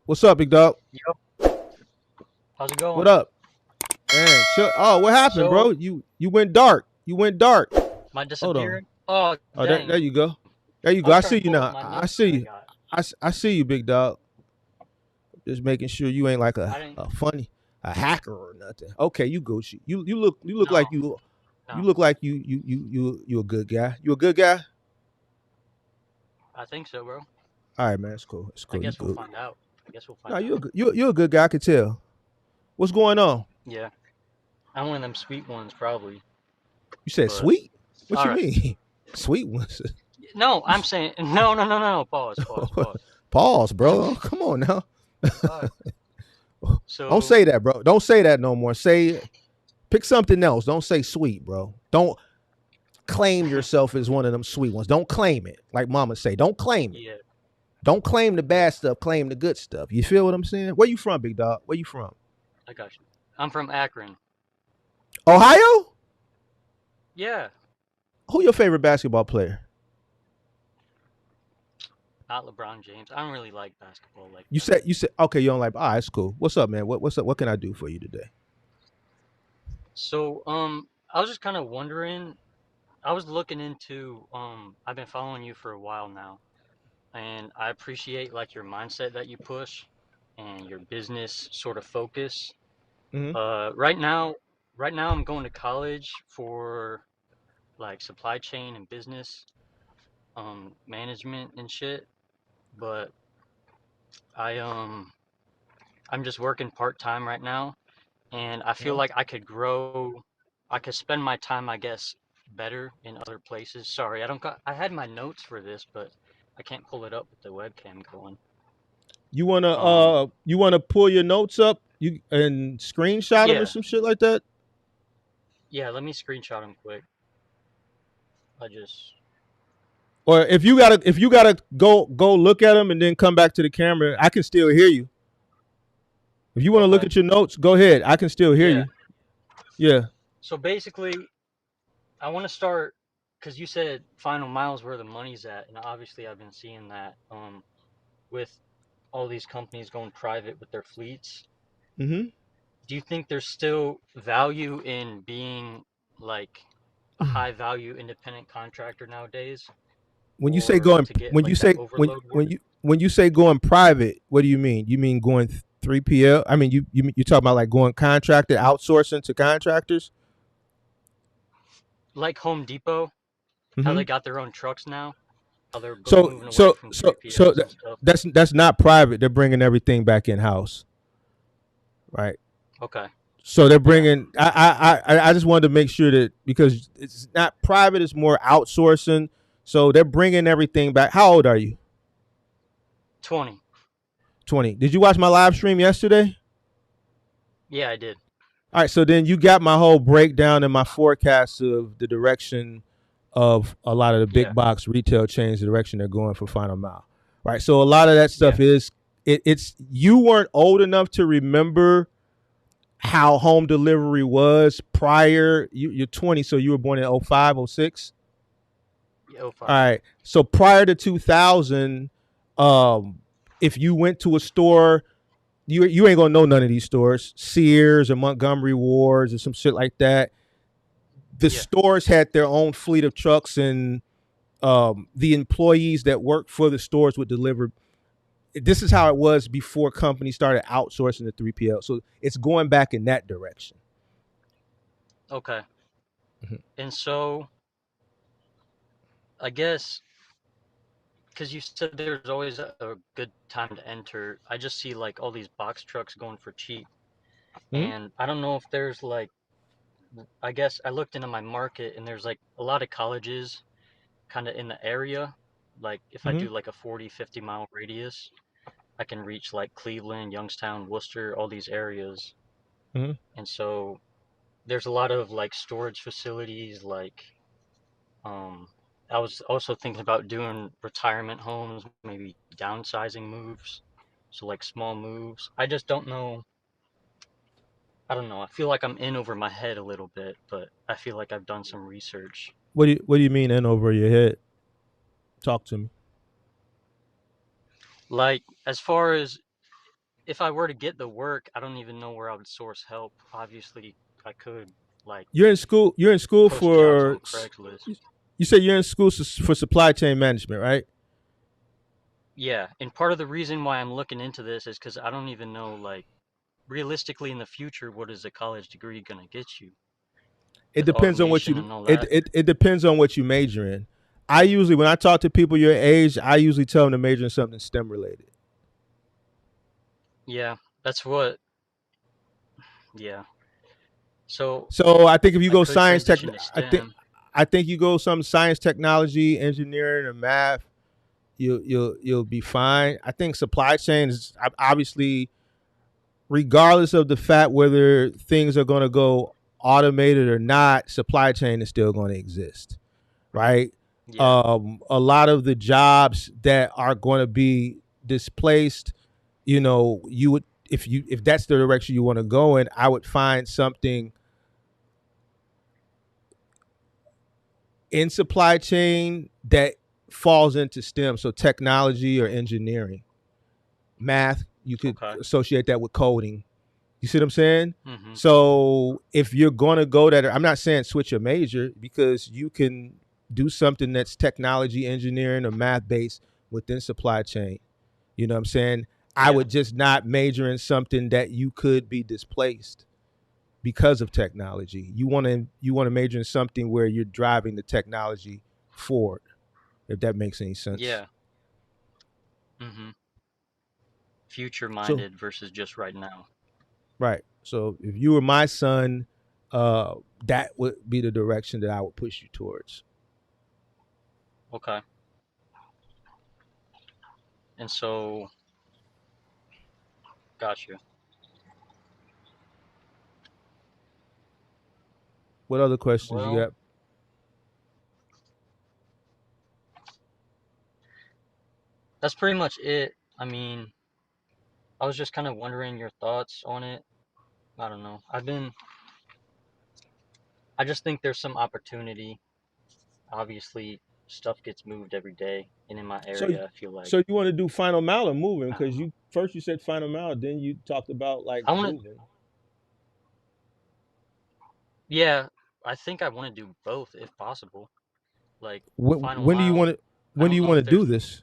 What's up, big dog? Yo, how's it What going? up? Man, chill. Oh, what happened, bro? So, You went dark. You went dark. my Hold on. disappearing? Oh, Oh, there dang. you go. There you I go. was I trying see to you pull up now. my I notes see that I you. got. I see you, big dog. Just making sure you ain't like I didn't. a funny a hacker or nothing. Okay, you Gucci. You look like No, you no. look like you a good guy. You a good guy. I think so, bro. All right, man. It's cool. It's I cool. You guess we'll good. find out. I guess we'll No, find out. you a good guy. I can tell. What's going on? Yeah, I'm one of them sweet ones, probably. You said But sweet. What all you right. mean? Sweet ones. No, I'm saying no, no, no, no, no. Pause, pause, pause. Pause, bro. Come on now. All right. Don't So, say that, bro. Don't say that no more. Say pick something else. Don't say sweet, bro. Don't claim yourself as one of them sweet ones. Don't claim it. Like mama say, don't claim it. yeah, Don't claim the yeah. bad stuff, claim the good stuff. You feel what I'm saying? Where you from, big dog? Where you from? I got you. I'm from Akron. Ohio? Yeah, Who your favorite basketball player? not LeBron James. I don't really like basketball like You that. said okay, you don't like it's cool. What's up, man? What's up? What can I do for you today? So, I was just kind of wondering. I was looking into. I've been following you for a while now, and I appreciate like your mindset that you push and your business sort of focus. Mm-hmm. Right now, I'm going to college for like supply chain and business, management and shit. But I I'm just working part time right now, and I feel Uh-huh. like I could grow. I could spend my time, I guess, better in other places. Sorry, I don't got. I had my notes for this, but I can't pull it up with the webcam going. Um, You wanna pull your notes up you and screenshot them or yeah, some shit like that? yeah. Let me screenshot them quick. I just Or if you gotta go look at them and then come back to the camera, I can still hear you. If you want to look okay. at your notes, go ahead. I can still hear Yeah. you. Yeah. So basically, I want to start because you said final miles where the money's at, and obviously I've been seeing that with all these companies going private with their fleets. Mm-hmm. Do you think there's still value in being like a high value independent contractor nowadays, When you say or going, to get when you like that say overload work? when you say going private, what do you mean? You mean going 3PL? I mean, you talking about like going contracted, outsourcing to contractors? Like Home Depot, how Mm-hmm. they got their own trucks now, how they're So moving away so from so so 3PLs and stuff. that's not private. They're bringing everything back in house, right? Okay. So they're Yeah. bringing. I just wanted to make sure that because it's not private, it's more outsourcing. So they're bringing everything back. How old are you? 20. 20. Did you watch my live stream yesterday? Yeah, I did. All right. So then you got my whole breakdown and my forecast of the direction of a lot of the Yeah. big box retail chains, the direction they're going for final mile. Right. So a lot of that Yeah. stuff is it's you weren't old enough to remember how home delivery was prior. You're 20, so you were born in oh 05, oh 06. Yeah, oh All 05. right. So prior to 2000, um, if you went to a store, you ain't gonna know none of these stores, Sears or Montgomery Wards or some shit like that. The Yeah. stores had their own fleet of trucks, and the employees that worked for the stores would deliver. This is how it was before companies started outsourcing the 3PL. So it's going back in that direction. Okay. Mhm. And so I guess because you said there's always a good time to enter, I just see like all these box trucks going for cheap. Mhm. And I don't know if there's like, I guess I looked into my market and there's like a lot of colleges kind of in the area. Like if I Mhm. do like a 40, 50-mile radius, I can reach like Cleveland, Youngstown, Worcester, all these areas. Mhm. And so there's a lot of like storage facilities, like um I was also thinking about doing retirement homes, maybe downsizing moves. So like small moves. I just don't know. I don't know. I feel like I'm in over my head a little bit, but I feel like I've done some research. What do you mean in over your head? Talk to me. Like as far as if I were to get the work, I don't even know where I would source help. Obviously, I could like You're in school. You're in school post jobs for. on Craigslist. You said you're in school for supply chain management, right? Yeah, and part of the reason why I'm looking into this is because I don't even know, like, realistically in the future, what is a college degree gonna get you It with depends on what automation you. and all It, that? it it depends on what you major in. I usually, when I talk to people your age, I usually tell them to major in something STEM related. Yeah, that's what. Yeah, so So I think if you I go could science tech, transition to I think STEM. I think you go some science, technology, engineering, or math. You'll be fine. I think supply chain is obviously, regardless of the fact whether things are going to go automated or not, supply chain is still going to exist, right? Yeah, A lot of the jobs that are going to be displaced, you would, if that's the direction you want to go in, I would find something in supply chain that falls into STEM, so technology or engineering. Math, you could okay. associate that with coding. You see what I'm saying? Mm-hmm. So if you're going to go that, I'm not saying switch your major, because you can do something that's technology, engineering, or math based within supply chain. You know what I'm saying? I Yeah, would just not major in something that you could be displaced because of technology. You want to major in something where you're driving the technology forward, if that makes any sense. yeah. Mm-hmm. Future So minded versus just right now. right. So if you were my son, uh, that would be the direction that I would push you towards. Okay. And so, got you. What other questions you Well, got? that's pretty much it. I mean, I was just kind of wondering your thoughts on it. I don't know. I just think there's some opportunity. Obviously, stuff gets moved every day, and in my So, area, I feel like, so you want to do final mile or moving? I don't Because know. you said final mile, then you talked about like I want to, moving. yeah, I think I want to do both if possible. Like, When, final when do you want mile, to? I When do don't you know want if to do there's, this?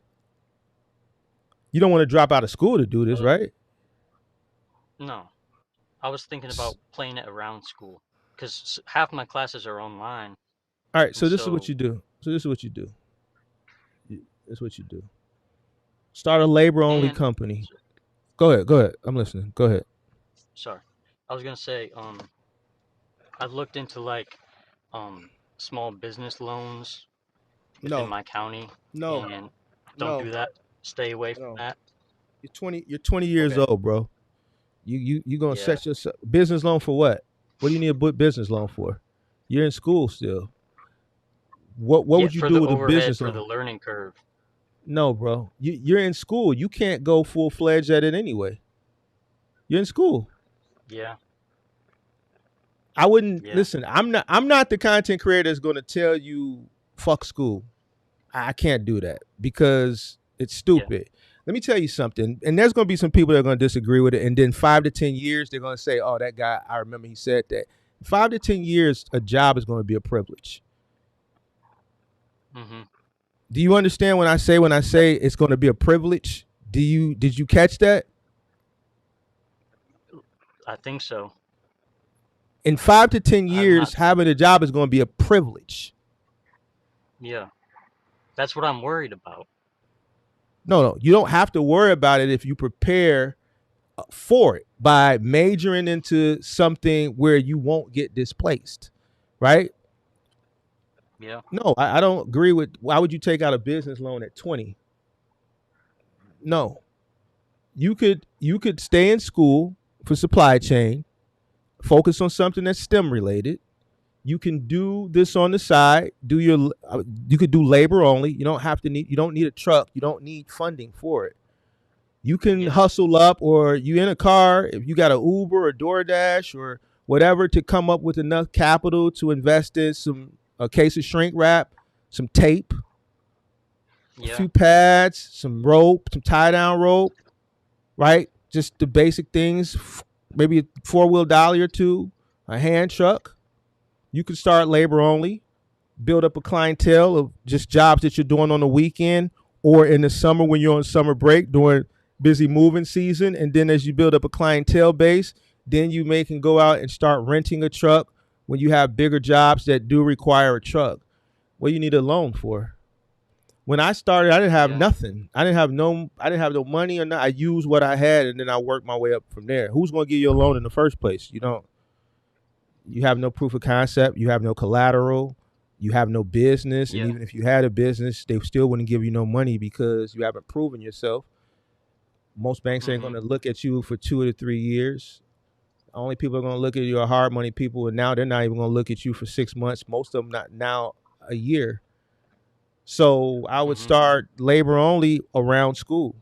You don't want to drop out of school to do this, uh, right? no. I was thinking about playing it around school because half my classes are online, All right. and So this is what so, you do. So this is what you do. This is what you do. Start a labor only and, company. Go ahead. Go ahead. I'm listening. Go ahead. sorry, I was gonna say, I've looked into like um small business loans within No. my county, No. and don't No. do that. Stay away from No. that. You're 20. You're 20 years Okay. old, bro. You gonna Yeah. set yourself business loan for what? What do you need a business loan for? You're in school still. What Yeah, would you for do the with a overhead, business for the loan? learning curve. No, bro. You're in school. You can't go full fledged at it anyway. You're in school. Yeah. I wouldn't Yeah. listen. I'm not the content creator that's going to tell you fuck school. I can't do that because it's Yeah. stupid. Let me tell you something. And there's going to be some people that are going to disagree with it. And then 5 to 10 years, they're going to say, "Oh, that guy. I remember he said that." 5 to 10 years, a job is going to be a privilege. Mhm. Do you understand when I say That's. it's going to be a privilege? Did you catch that? I think so. In 5 to 10 years, I'm not. having a job is going to be a privilege. Yeah. That's what I'm worried about. No, you don't have to worry about it if you prepare for it by majoring into something where you won't get displaced, right? Yeah. No, I don't agree with. Why would you take out a business loan at 20? No, you could stay in school for supply chain, focus on something that's STEM related. You can do this on the side. You could do labor only. You don't need a truck. You don't need funding for it. You can Yeah. hustle up, or you in a car, if you got an Uber or DoorDash or whatever, to come up with enough capital to invest in a case of shrink wrap, some tape, a Yeah. few pads, some rope, some tie down rope, right? just the basic things, maybe a four-wheel dolly or two, a hand truck. You can start labor only, build up a clientele of just jobs that you're doing on the weekend or in the summer when you're on summer break during busy moving season. And then as you build up a clientele base, then you may can go out and start renting a truck when you have bigger jobs that do require a truck. What do you need a loan for? When I started, I didn't have Yeah. nothing. I didn't have no money or not. I used what I had and then I worked my way up from there. Who's going to give you a loan in the first place? You don't. You have no proof of concept, you have no collateral, you have no business, and Yeah. even if you had a business, they still wouldn't give you no money because you haven't proven yourself. Most banks ain't going Mhm. to look at you for 2 to 3 years. Only people are going to look at you are hard money people, and now they're not even going to look at you for 6 months. Most of them not now a year. So I would Mhm. start labor only around school.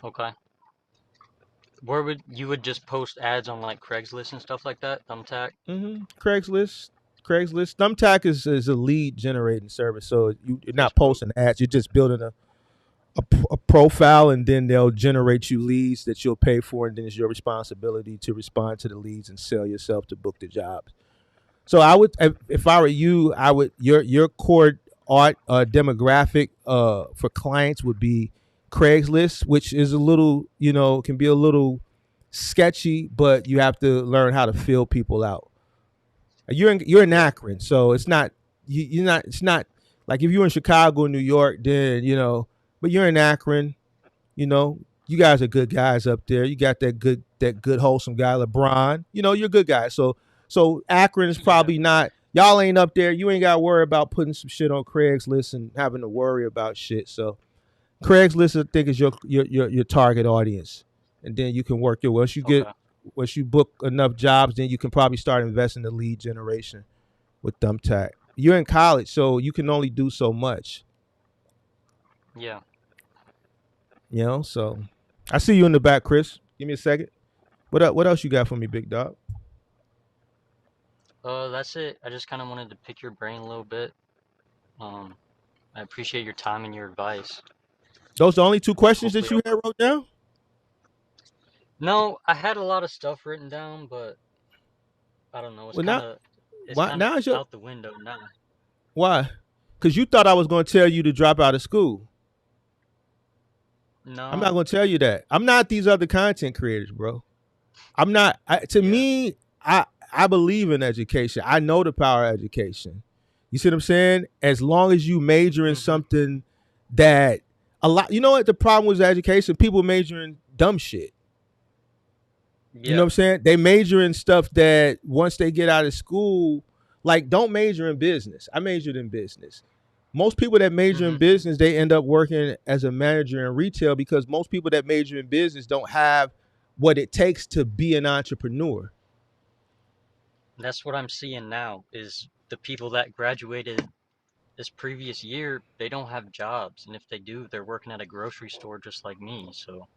Okay. Where would you would just post ads on like Craigslist and stuff like that? Thumbtack. Craigslist, Craigslist. Thumbtack is a lead generating service, so you're not Facebook. posting ads. You're just building a profile, and then they'll generate you leads that you'll pay for, and then it's your responsibility to respond to the leads and sell yourself to book the jobs. So I would, if I were you, I would your core art demographic for clients would be Craigslist, which is a little, can be a little sketchy, but you have to learn how to fill people out. You're in Yeah. Akron, so it's not you're not it's not like if you're in Chicago, New York, then but you're in Akron, you know, you guys are good guys up there. You got that good wholesome guy, LeBron. You're good guys. So Akron is Yeah. probably not. Y'all ain't up there. You ain't got to worry about putting some shit on Craigslist and having to worry about shit. So Craigslist, I think, is your target audience, and then you can work your Okay. once you book enough jobs, then you can probably start investing in lead generation with Thumbtack. You're in college, so you can only do so much. Yeah. So I see you in the back, Chris. Give me a second. What else you got for me, big dog? That's it. I just kind of wanted to pick your brain a little bit. Um, I appreciate your time and your advice. Those the only two questions that Hopefully, you had wrote down? no, I had a lot of stuff written down, but I don't know. Well, now It's why kind of now is your out the window now. why? Because you thought I was going to tell you to drop out of school. I'm not No. going to tell you that. I'm not these other content creators, bro. I'm not. To Yeah. me, I believe in education. I know the power of education. You see what I'm saying? As long as you major in Mhm. something that a lot. You know what the problem with education? People major in dumb shit. You know what Yeah. I'm saying? They major in stuff that once they get out of school, like don't major in business. I majored in business. Most people that major in Mhm. business, they end up working as a manager in retail because most people that major in business don't have what it takes to be an entrepreneur. That's what I'm seeing now is the people that graduated this previous year, they don't have jobs, and if they do, they're working at a grocery store just like me. So,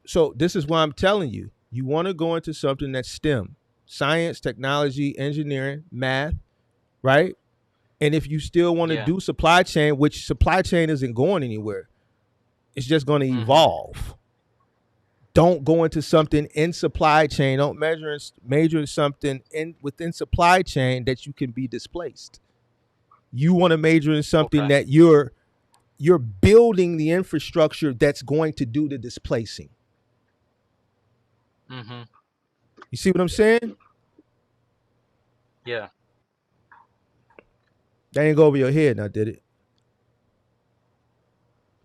So this is why I'm telling you, you want to go into something that's STEM, science, technology, engineering, math, right? And if you still want to yeah. do supply chain, which supply chain isn't going anywhere, it's just going to Mhm. evolve. Don't go into something in supply chain. Don't major in something in within supply chain that you can be displaced. You want to major in something Okay. that you're building the infrastructure that's going to do the displacing. Mhm. You see what I'm saying? Yeah. That ain't go over your head now, did it?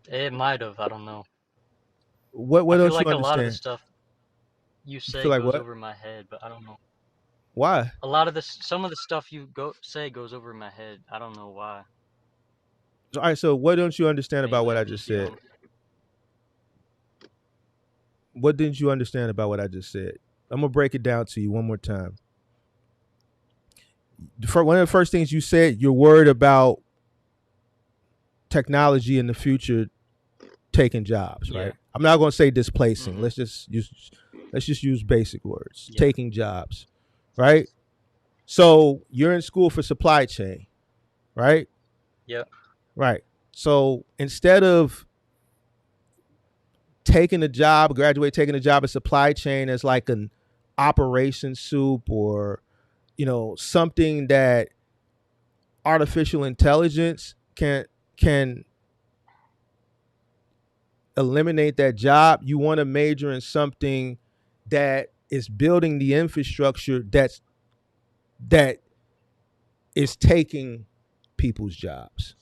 It might have, I don't know. What I feel don't you like a lot of the understand? stuff you You feel say like goes what? over my head, but I don't know. Why? A lot of this some of the stuff you go say goes over my head. I don't know why. All right, so what don't you understand about Maybe what I I'm just just said? young. What didn't you understand about what I just said? I'm gonna break it down to you one more time. One of the first things you said, you're worried about technology in the future taking jobs, Yeah. right? I'm not gonna say displacing. Mhm. Let's just use basic words. Yeah. Taking jobs, right? So you're in school for supply chain, right? Yeah. Right. So instead of taking a job, graduate taking a job in supply chain as like an operation soup, or something that artificial intelligence can eliminate that job. You want to major in something that is building the infrastructure that is taking people's jobs.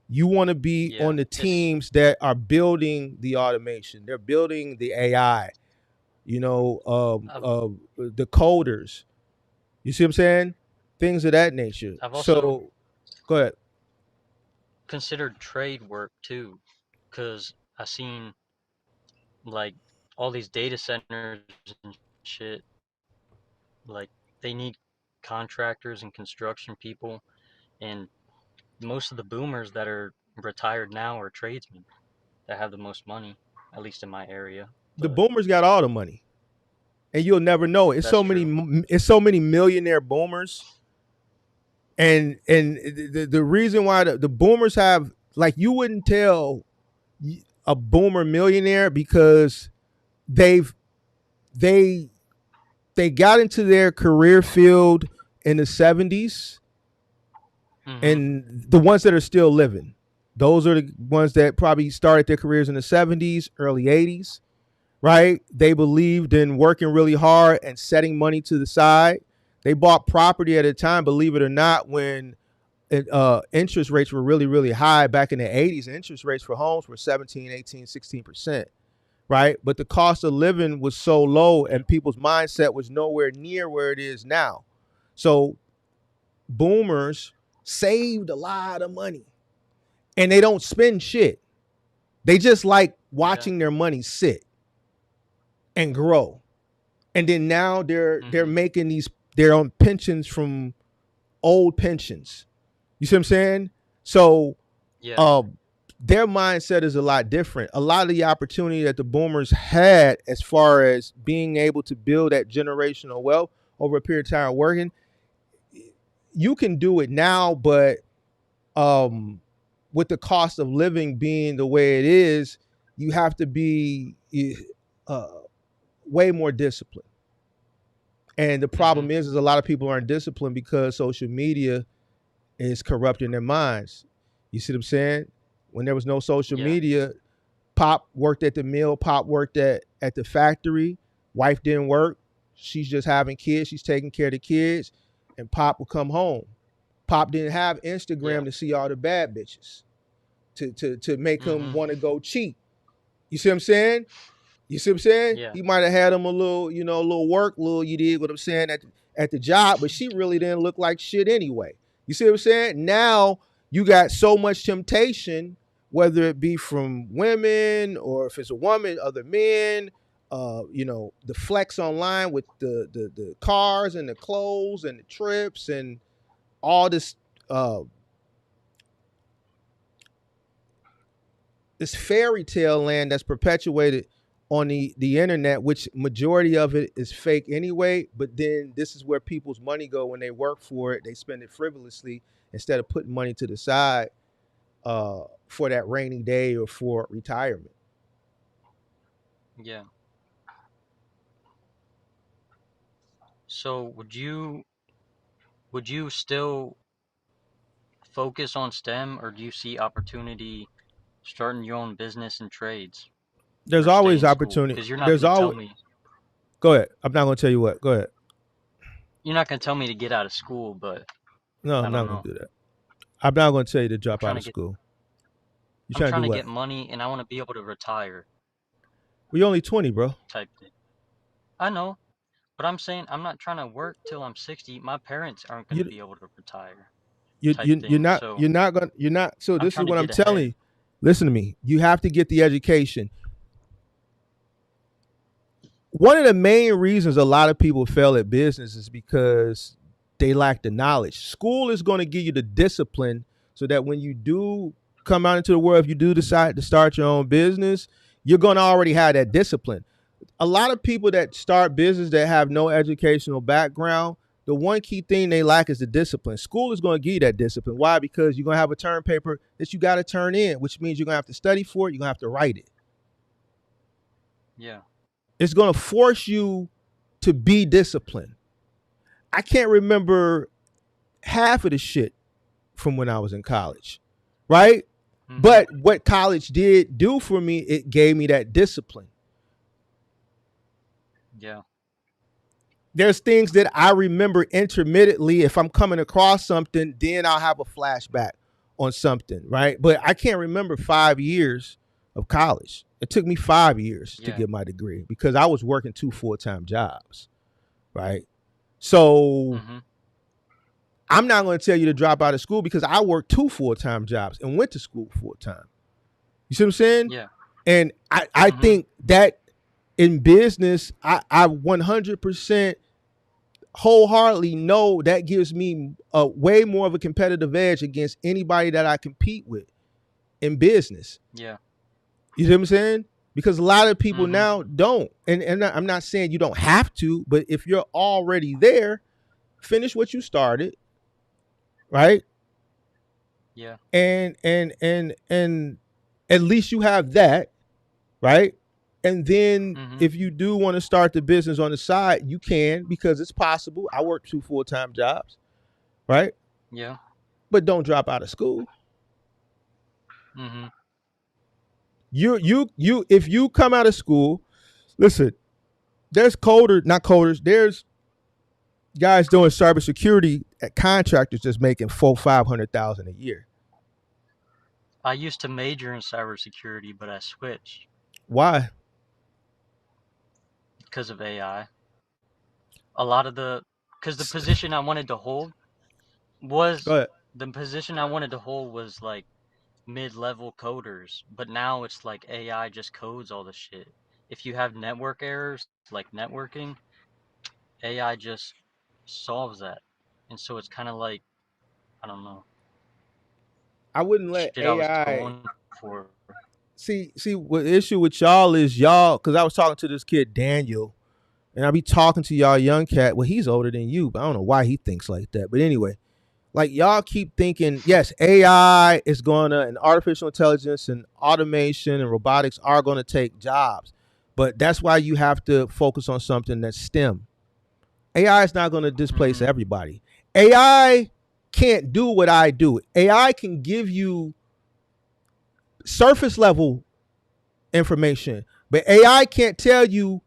You want to be Yeah, on the it's teams that are building the automation. They're building the AI. I've The coders. You see what I'm saying? Things of that nature. I've also So go ahead. considered trade work too, because I seen like all these data centers and shit. Like they need contractors and construction people, and most of the boomers that are retired now are tradesmen that have the most money, at least in my area. The But boomers got all the money, and you'll never know. It's that's so many. true. It's so many millionaire boomers, and the reason why the boomers have, like, you wouldn't tell a boomer millionaire because they've they they got into their career field in the 70s, Mhm. and the ones that are still living, those are the ones that probably started their careers in the 70s, early 80s, right? They believed in working really hard and setting money to the side. They bought property at a time, believe it or not, when interest rates were really, really high back in the 80s. Interest rates for homes were 17, 18, 16%, right? But the cost of living was so low Yeah. and people's mindset was nowhere near where it is now. So boomers saved a lot of money, and they don't spend shit. They just like Yeah. watching their money sit and grow. And then now they're Mhm. making their own pensions from old pensions. You see what I'm saying? So Yeah. uh, their mindset is a lot different. A lot of the opportunity that the boomers had as far as being able to build that generational wealth over a period of time working, you can do it now, but um, with the cost of living being the way it is, you have to be uh, way more disciplined. And the Mhm. problem is a lot of people aren't disciplined because social media is corrupting their minds. You see what I'm saying? When there was no social Yeah. media, Pop worked at the mill, Pop worked at the factory, wife didn't work. She's just having kids, she's taking care of the kids, and Pop would come home. Pop didn't have Yeah. Instagram to see all the bad bitches to make him Mhm. want to go cheat. You see what I'm saying? You see what I'm saying? Yeah. He might have had him a little, a little work, little, you did what I'm saying, at the job, but she really didn't look like shit anyway. You see what I'm saying? Now you got so much temptation, whether it be from women or if it's a woman, other men, the flex online with the cars and the clothes and the trips and all uh this fairy tale land that's perpetuated on the internet, which majority of it is fake anyway. But then this is where people's money go when they work for it. They spend it frivolously instead of putting money to the side for that rainy day or for retirement. Yeah. So would you still focus on STEM, or do you see opportunity starting your own business and trades, There's or stay always in school? opportunity. Because you're not There's going to tell always me Go ahead. I'm not gonna tell you what. Go ahead. to get out of school, but No, I I'm not don't gonna know. do that. I'm not gonna tell you to I'm drop out trying of to get school. You I'm trying to trying do to what? get money, and I want to be able to retire We're only 20, bro. type thing. I know, but I'm saying I'm not trying to work till I'm 60. My parents aren't going to You be able to retire you type you you're thing. not So you're not gonna you're not. So I'm this is trying to what I'm get telling ahead. you. Listen to me. You have to get the education. One of the main reasons a lot of people fail at business is because they lack the knowledge. School is going to give you the discipline so that when you do come out into the world, if you do decide to start your own business, you're going to already have that discipline. A lot of people that start business that have no educational background, the one key thing they lack is the discipline. School is going to give you that discipline. Why? Because you're going to have a term paper that you got to turn in, which means you're going to have to study for it. You're going to have to write it. Yeah. It's going to force you to be disciplined. I can't remember half of the shit from when I was in college, right? Mhm. But what college did do for me, it gave me that discipline. Yeah. There's things that I remember intermittently. If I'm coming across something, then I'll have a flashback on something, right? But I can't remember 5 years of college. It took me 5 years to Yeah. get my degree because I was working 2 full-time jobs, right? So Mhm. I'm not going to tell you to drop out of school because I worked 2 full-time jobs and went to school full time. You see what I'm saying? Yeah. And I Mhm. think that in business, I 100% wholeheartedly know that gives me a way more of a competitive edge against anybody that I compete with in business. Yeah. You see what I'm saying? Because a lot of people Mhm. now don't. And I'm not saying you don't have to, but if you're already there, finish what you started, right? Yeah. And at least you have that, right? And then Mhm. if you do want to start the business on the side, you can because it's possible. I work 2 full-time jobs, right? Yeah. But don't drop out of school. Mhm. You if you come out of school, listen, there's not coders, there's guys doing cybersecurity at contractors just making 400,000-500,000 a year. I used to major in cybersecurity, but I switched Why? because of AI. A lot of because the position I wanted to hold was Go ahead. the position I wanted to hold was like mid-level coders, but now it's like AI just codes all the shit. If you have network errors, like networking, AI just solves that. And so it's kind of like, I don't know, I wouldn't let shit I was AI going for. see what the issue with y'all is y'all because I was talking to this kid Daniel and I be talking to y'all young cat. Well, he's older than you, but I don't know why he thinks like that. But anyway, like y'all keep thinking, yes, AI is gonna and artificial intelligence and automation and robotics are gonna take jobs. But that's why you have to focus on something that's STEM. AI is not gonna displace Mm-hmm. everybody. AI can't do what I do. AI can give you surface level information, but AI can't tell you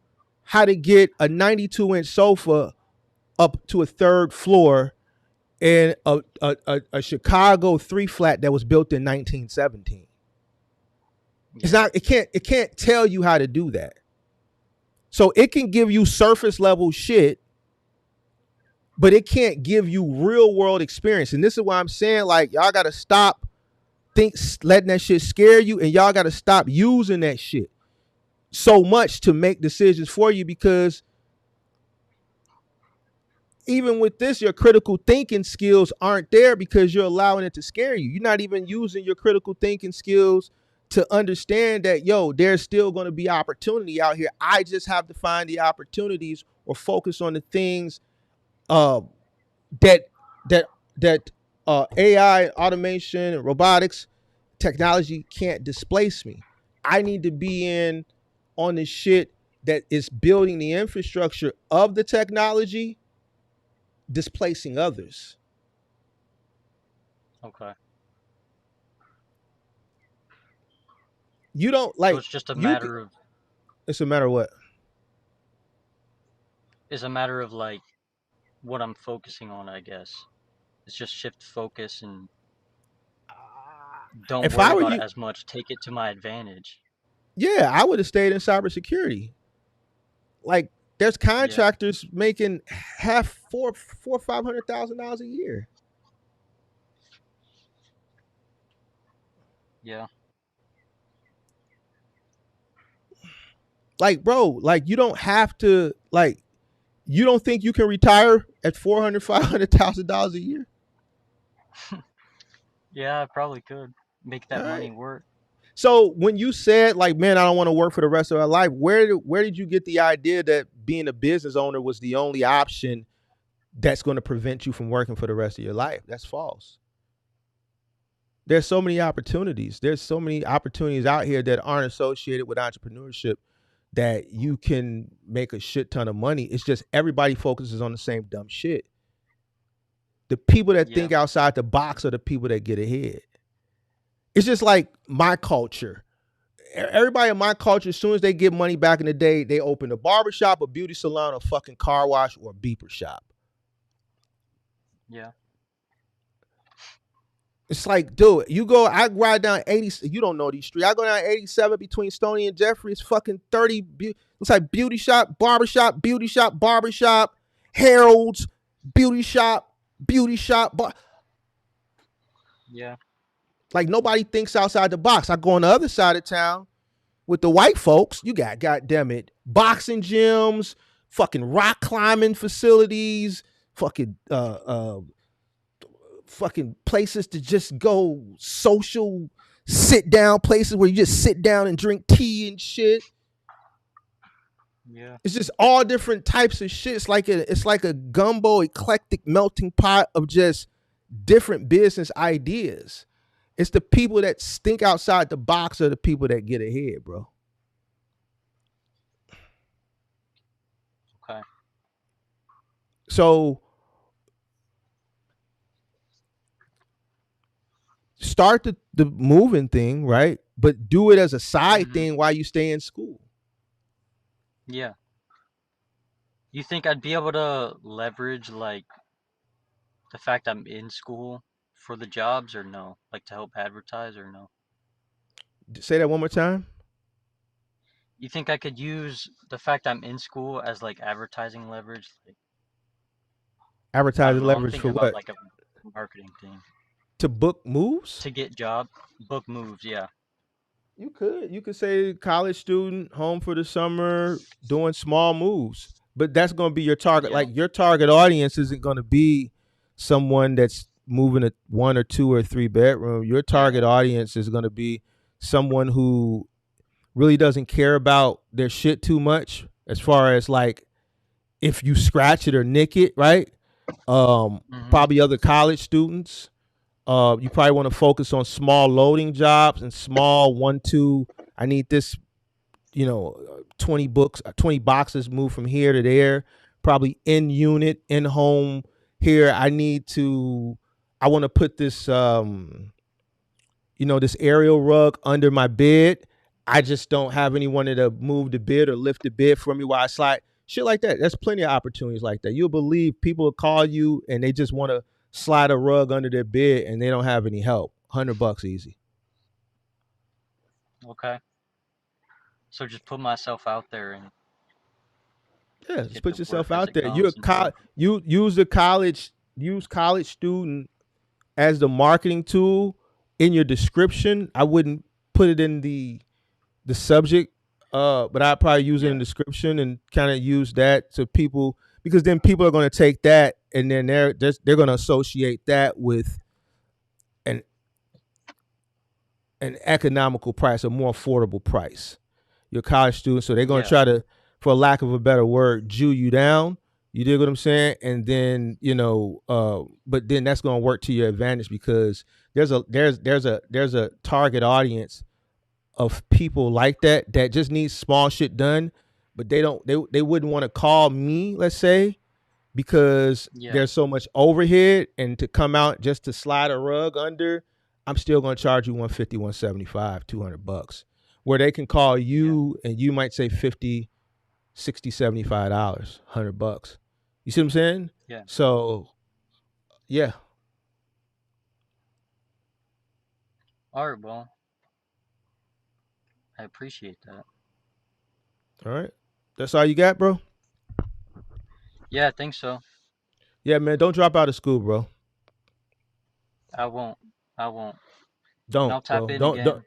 how to get a 92-inch sofa up to a third floor in a Chicago 3 flat that was built in 1917. It's Yeah. not. It can't tell you how to do that. So it can give you surface level shit, but it can't give you real world experience. And this is why I'm saying like y'all got to stop letting that shit scare you, and y'all got to stop using that shit so much to make decisions for you because even with this, your critical thinking skills aren't there because you're allowing it to scare you. You're not even using your critical thinking skills to understand that, yo, there's still going to be opportunity out here. I just have to find the opportunities or focus on the things uh, that that that AI, automation, and robotics technology can't displace me. I need to be in on the shit that is building the infrastructure of the technology displacing others. Okay. You don't So like it's just a you. matter of It's a matter of what. like what I'm focusing on, I guess. It's just shift focus and don't If worry I were about it you, as much. Take it to my advantage. yeah, I would have stayed in cybersecurity. Like, there's Yeah. contractors making half $500,000 a year. Yeah. Like, bro, like you don't have to. Like, you don't think you can retire at $500,000 a year? Yeah, I probably could make All that right. money work. So when you said like, man, I don't want to work for the rest of our life, where did you get the idea that being a business owner was the only option that's going to prevent you from working for the rest of your life? That's false. There's so many opportunities. There's so many opportunities out here that aren't associated with entrepreneurship that you can make a shit ton of money. It's just everybody focuses on the same dumb shit. The people that Yeah. think outside the box are the people that get ahead. It's just like my culture. Everybody in my culture, as soon as they get money back in the day, they open a barbershop, a beauty salon, a fucking car wash, or a beeper shop. Yeah. It's like, dude, you go, I ride down 80, you don't know these streets. I go down 87 between Stony and Jeffrey. It's fucking 30, it's like beauty shop, barbershop, Harold's, beauty shop, Yeah. like nobody thinks outside the box. I go on the other side of town with the white folks. You got, goddamn it, boxing gyms, fucking rock climbing facilities, fucking fucking places to just go social sit down places where you just sit down and drink tea and shit. Yeah. It's just all different types of shit. It's like a gumbo eclectic melting pot of just different business ideas. It's the people that think outside the box are the people that get ahead, bro. Okay. So start the moving thing, right? But do it as a side Hmm. thing while you stay in school. Yeah. You think I'd be able to leverage like the fact I'm in school for the jobs or no? Like to help advertise or no? Say that one more time. You think I could use the fact I'm in school as like advertising leverage? Like, I don't Advertising know. I'm leverage thinking for about what? like a marketing thing To book moves? to get job book moves. Yeah. You could. You could say college student, home for the summer, doing small moves. But that's going to be your target. Yeah. Like your target audience isn't going to be someone that's moving a one or two or three bedroom. Your target Yeah. audience is going to be someone who really doesn't care about their shit too much as far as like if you scratch it or nick it, right? Hmm. Probably other college students. You probably want to focus on small loading jobs and small one, two. I need this, 20 books, 20 boxes move from here to there. Probably in unit, in home here. I want to put this, this aerial rug under my bed. I just don't have anyone to move the bed or lift the bed for me while I slide. Shit like that. There's plenty of opportunities like that. You'll believe people will call you and they just want to slide a rug under their bed and they don't have any help. $100 easy. Okay. So just put myself out there and Yeah, just get put the work yourself as out it there. comes and hope. You use the college student as the marketing tool in your description. I wouldn't put it in the subject, but I'd probably use it in Yeah. the description and kind of use that to people because then people are going to take that and then they're going to associate that with an an economical price, a more affordable price. Your college student, so they're going to Yeah. try to, for lack of a better word, Jew you down. You dig what I'm saying? And then but then that's going to work to your advantage because there's a target audience of people like that just needs small shit done, but they wouldn't want to call me, let's say, because Yeah. there's so much overhead and to come out just to slide a rug under, I'm still going to charge you 150, 175, $200 where they can call Yeah. you and you might say 50, 60, $75, $100. You see what I'm saying? Yeah. So, yeah. All right. Well, I appreciate that. All right. That's all you got, bro? Yeah, I think so. Yeah, man, don't drop out of school, bro. I won't. I won't. And Don't, I'll tap bro. in Don't don't again.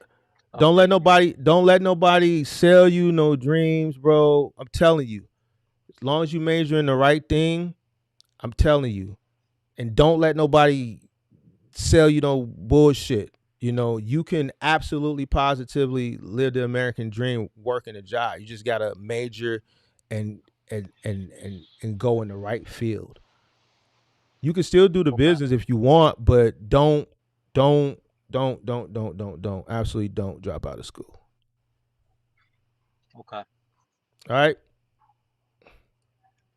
don't Update you. let nobody sell you no dreams, bro. I'm telling you. As long as you major in the right thing, I'm telling you. And don't let nobody sell you no bullshit. You can absolutely positively live the American dream working a job. You just gotta major and and go in the right field. You can still do the Okay. business if you want, but don't don't absolutely don't drop out of school. Okay. All right.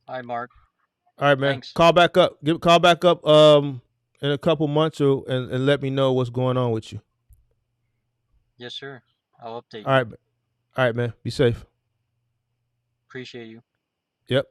All right, Mark. All right, man. Thanks. Call back up. Call back up in a couple months and let me know what's going on with you. Yes, sir. I'll update All you. right. All right, man. Be safe. Appreciate you. Yep.